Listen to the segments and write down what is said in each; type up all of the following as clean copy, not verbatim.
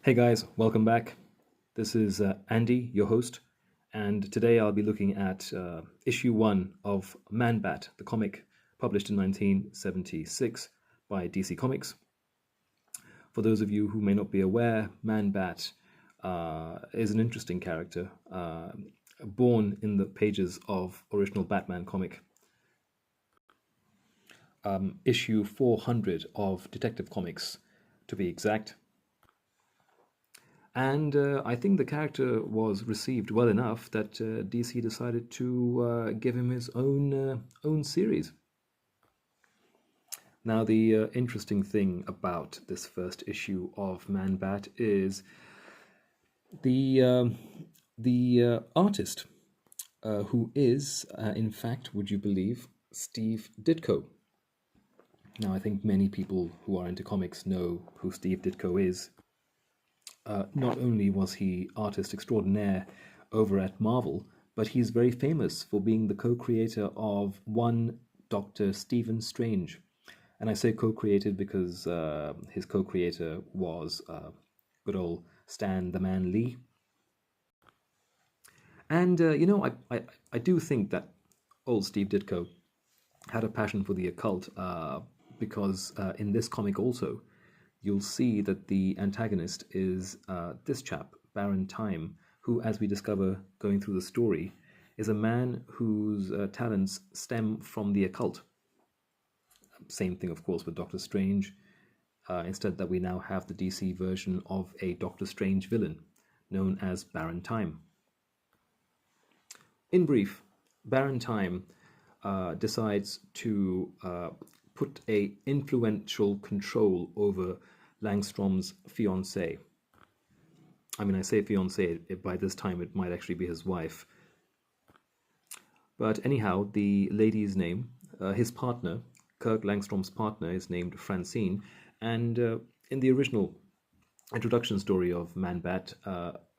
Hey guys, welcome back. This is Andy, your host, and today I'll be looking at issue 1 of Man Bat, the comic published in 1976 by DC Comics. For those of you who may not be aware, Man Bat is an interesting character, born in the pages of original Batman comic. Issue 400 of Detective Comics, to be exact. And I think the character was received well enough that DC decided to give him his own series. Now, the interesting thing about this first issue of Man Bat is the artist, who is, in fact, would you believe, Steve Ditko. Now, I think many people who are into comics know who Steve Ditko is. Not only was he artist extraordinaire over at Marvel, but he's very famous for being the co-creator of one Dr. Stephen Strange. And I say co-created because his co-creator was good old Stan the Man Lee. And, I do think that old Steve Ditko had a passion for the occult because in this comic also, you'll see that the antagonist is this chap, Baron Time, who, as we discover going through the story, is a man whose talents stem from the occult. Same thing, of course, with Doctor Strange. Instead, that we now have the DC version of a Doctor Strange villain known as Baron Time. In brief, Baron Time decides to put a influential control over Langstrom's fiancée. I mean, I say fiancée, by this time it might actually be his wife. But anyhow, the lady's name, his partner, Kirk Langstrom's partner, is named Francine. And in the original introduction story of Man Bat,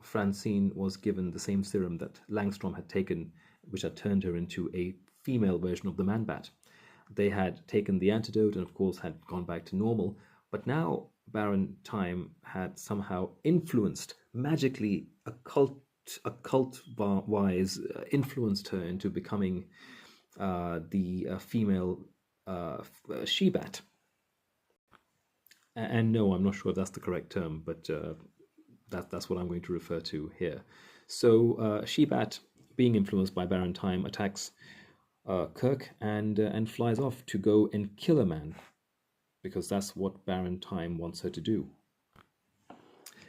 Francine was given the same serum that Langstrom had taken, which had turned her into a female version of the Man Bat. They had taken the antidote and, of course, had gone back to normal. But now Baron Time had somehow influenced, magically, occult-wise, influenced her into becoming the female she-bat. And no, I'm not sure if that's the correct term, but that's what I'm going to refer to here. So she-bat, being influenced by Baron Time, attacks Kirk and flies off to go and kill a man, because that's what Baron Time wants her to do.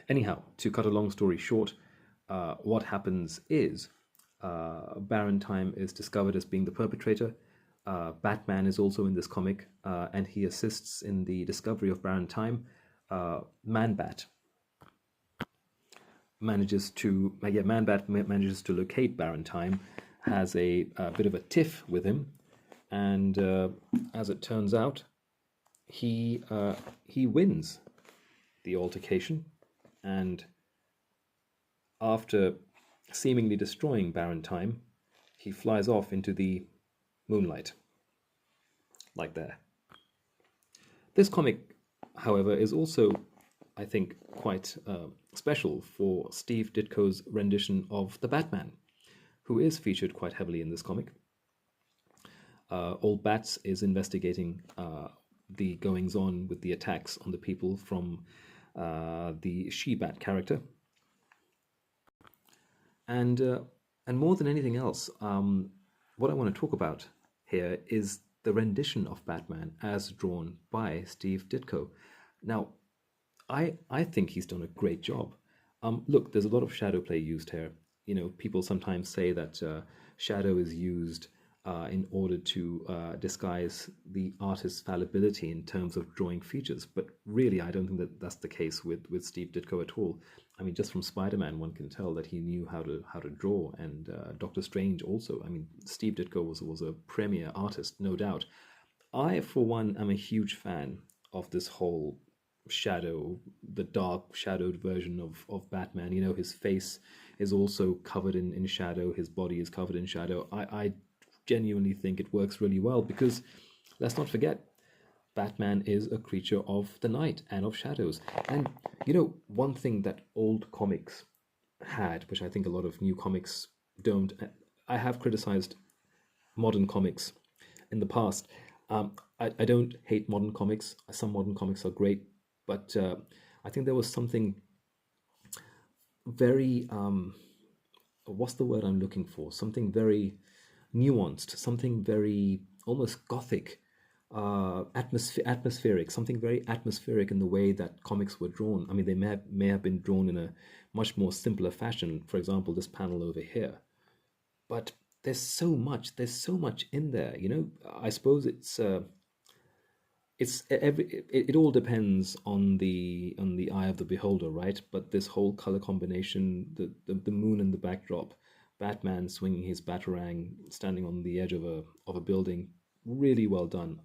Anyhow, to cut a long story short, what happens is Baron Time is discovered as being the perpetrator. Batman is also in this comic, and he assists in the discovery of Baron Time. Man Bat manages to locate Baron Time, has a bit of a tiff with him, and as it turns out, he wins the altercation, and after seemingly destroying Baron Time, he flies off into the moonlight, like there. This comic, however, is also, I think, quite special for Steve Ditko's rendition of the Batman, who is featured quite heavily in this comic. Old Bats is investigating the goings-on with the attacks on the people from the She-Bat character. And more than anything else, what I want to talk about here is the rendition of Batman as drawn by Steve Ditko. Now, I think he's done a great job. Look, there's a lot of shadow play used here. You know, people sometimes say that shadow is used in order to disguise the artist's fallibility in terms of drawing features. But really, I don't think that that's the case with Steve Ditko at all. I mean, just from Spider-Man, one can tell that he knew how to draw, and Doctor Strange also. I mean, Steve Ditko was a premier artist, no doubt. I, for one, am a huge fan of this whole shadow, the dark shadowed version of Batman. You know, his face is also covered in shadow, his body is covered in shadow. I genuinely think it works really well because, let's not forget, Batman is a creature of the night and of shadows. And one thing that old comics had, which I think a lot of new comics don't. I have criticized modern comics in the past. I don't hate modern comics. Some modern comics are great, but I think there was something very what's the word I'm looking for? Something very nuanced, something very almost gothic, atmospheric, something very atmospheric in the way that comics were drawn. I mean, they may have been drawn in a much more simpler fashion. For example, this panel over here, but there's so much in there. I suppose it all depends on the eye of the beholder, right? But this whole color combination, the moon in the backdrop, Batman swinging his batarang, standing on the edge of a building, really well done.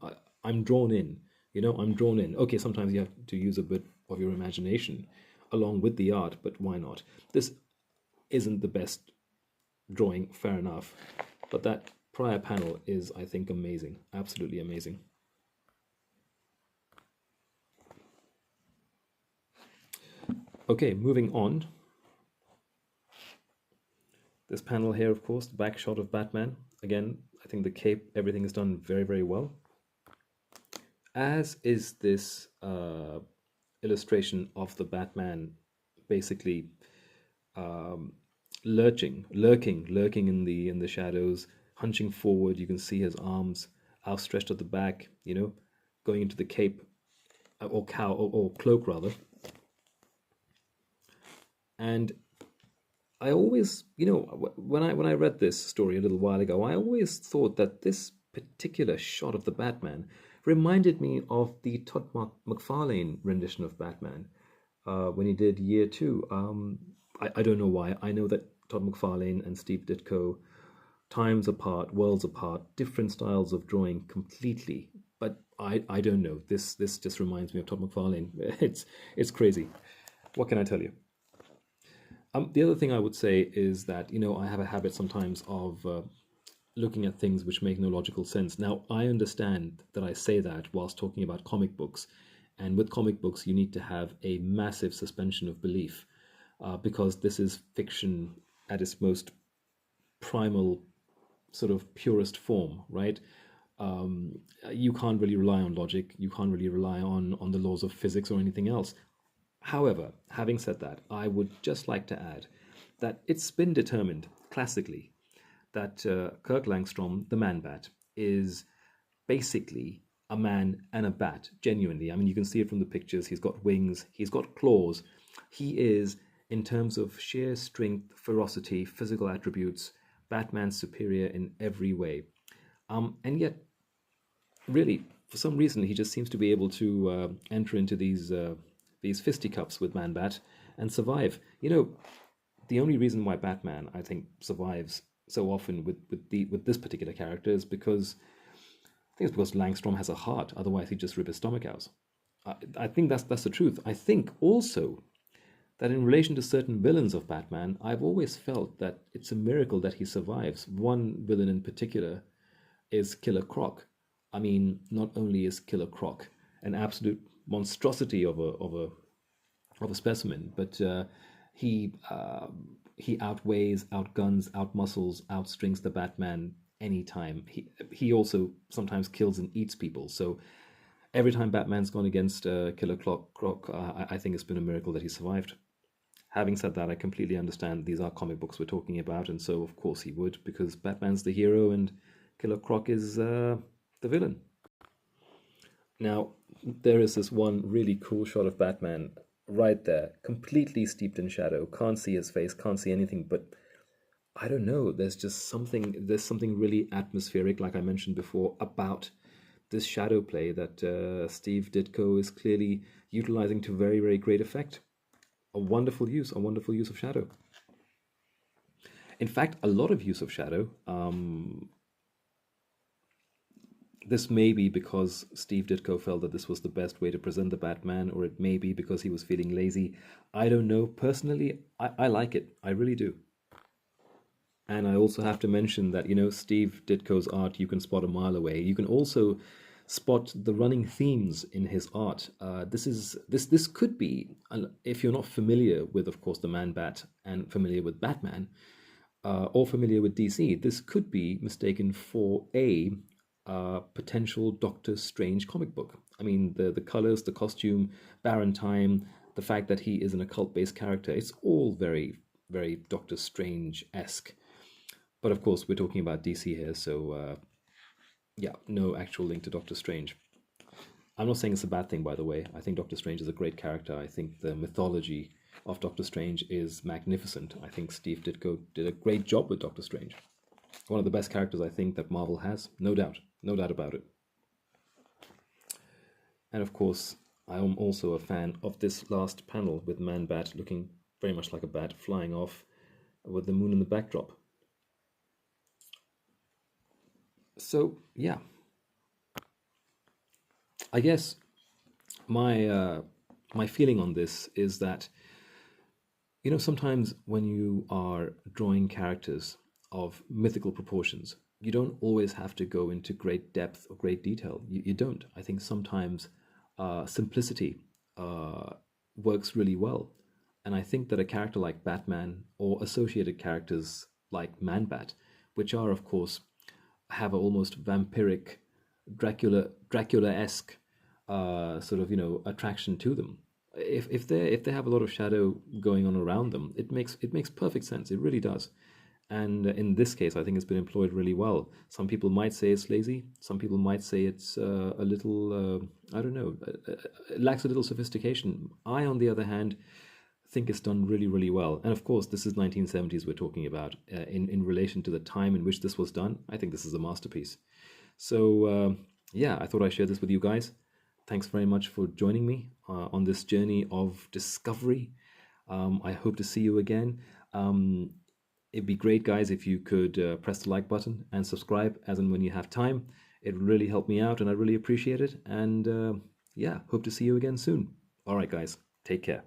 I'm drawn in. I'm drawn in. Okay, sometimes you have to use a bit of your imagination along with the art, but why not? This isn't the best drawing, fair enough, but that prior panel is, I think, amazing, absolutely amazing. Okay, moving on. This panel here, of course, the back shot of Batman. Again, I think the cape, everything is done very, very well. As is this illustration of the Batman basically lurking in the shadows, hunching forward. You can see his arms outstretched at the back, going into the cape or cloak rather. And I always, when I read this story a little while ago, I always thought that this particular shot of the Batman reminded me of the Todd McFarlane rendition of Batman when he did Year 2. I don't know why. I know that Todd McFarlane and Steve Ditko, times apart, worlds apart, different styles of drawing completely. But I don't know. This just reminds me of Todd McFarlane. It's crazy. What can I tell you? The other thing I would say is that, I have a habit sometimes of looking at things which make no logical sense. Now, I understand that I say that whilst talking about comic books. And with comic books, you need to have a massive suspension of belief because this is fiction at its most primal, sort of purest form, right? You can't really rely on logic. You can't really rely on the laws of physics or anything else. However, having said that, I would just like to add that it's been determined classically that Kirk Langstrom, the Man-Bat, is basically a man and a bat, genuinely. I mean, you can see it from the pictures. He's got wings, he's got claws. He is, in terms of sheer strength, ferocity, physical attributes, Batman's superior in every way. And yet, really, for some reason, he just seems to be able to enter into these fisticuffs with Man-Bat and survive. The only reason why Batman, I think, survives so often with this particular character is because Langstrom has a heart. Otherwise, he'd just rip his stomach out. I think that's the truth. I think also that in relation to certain villains of Batman, I've always felt that it's a miracle that he survives. One villain in particular is Killer Croc. I mean, not only is Killer Croc an absolute monstrosity of a specimen, but he outweighs, outguns, outmuscles, outstrings the Batman anytime. He also sometimes kills and eats people. So every time Batman's gone against Killer Croc, I think it's been a miracle that he survived. Having said that, I completely understand these are comic books we're talking about, and so of course he would, because Batman's the hero and Killer Croc is the villain. Now, there is this one really cool shot of Batman right there, completely steeped in shadow. Can't see his face, can't see anything, but I don't know. There's something really atmospheric, like I mentioned before, about this shadow play that Steve Ditko is clearly utilizing to very, very great effect. A wonderful use of shadow. In fact, a lot of use of shadow. This may be because Steve Ditko felt that this was the best way to present the Batman, or it may be because he was feeling lazy. I don't know. Personally, I like it. I really do. And I also have to mention that, Steve Ditko's art you can spot a mile away. You can also spot the running themes in his art. This could be, if you're not familiar with, of course, the Man Bat and familiar with Batman, or familiar with DC, this could be mistaken for a potential Doctor Strange comic book. I mean, the colors, the costume, Baron Time, the fact that he is an occult-based character, it's all very, very Doctor Strange-esque. But of course, we're talking about DC here, so yeah, no actual link to Doctor Strange. I'm not saying it's a bad thing, by the way. I think Doctor Strange is a great character. I think the mythology of Doctor Strange is magnificent. I think Steve Ditko did a great job with Doctor Strange. One of the best characters I think that Marvel has, no doubt. No doubt about it. And of course, I am also a fan of this last panel with Man Bat looking very much like a bat flying off with the moon in the backdrop. So, yeah. I guess my feeling on this is that, you know, sometimes when you are drawing characters of mythical proportions, you don't always have to go into great depth or great detail. You don't. I think sometimes simplicity works really well. And I think that a character like Batman or associated characters like Man-Bat, which are, of course, have an almost vampiric, Dracula-esque sort of, you know, attraction to them. If they have a lot of shadow going on around them, it makes perfect sense. It really does. And in this case, I think it's been employed really well. Some people might say it's lazy. Some people might say it's a little, I don't know, it lacks a little sophistication. I, on the other hand, think it's done really, really well. And of course, this is 1970s we're talking about. In relation to the time in which this was done, I think this is a masterpiece. So, yeah, I thought I'd share this with you guys. Thanks very much for joining me on this journey of discovery. I hope to see you again. It'd be great, guys, if you could press the like button and subscribe as and when you have time. It would really help me out, and I really appreciate it. And yeah, hope to see you again soon. All right, guys, take care.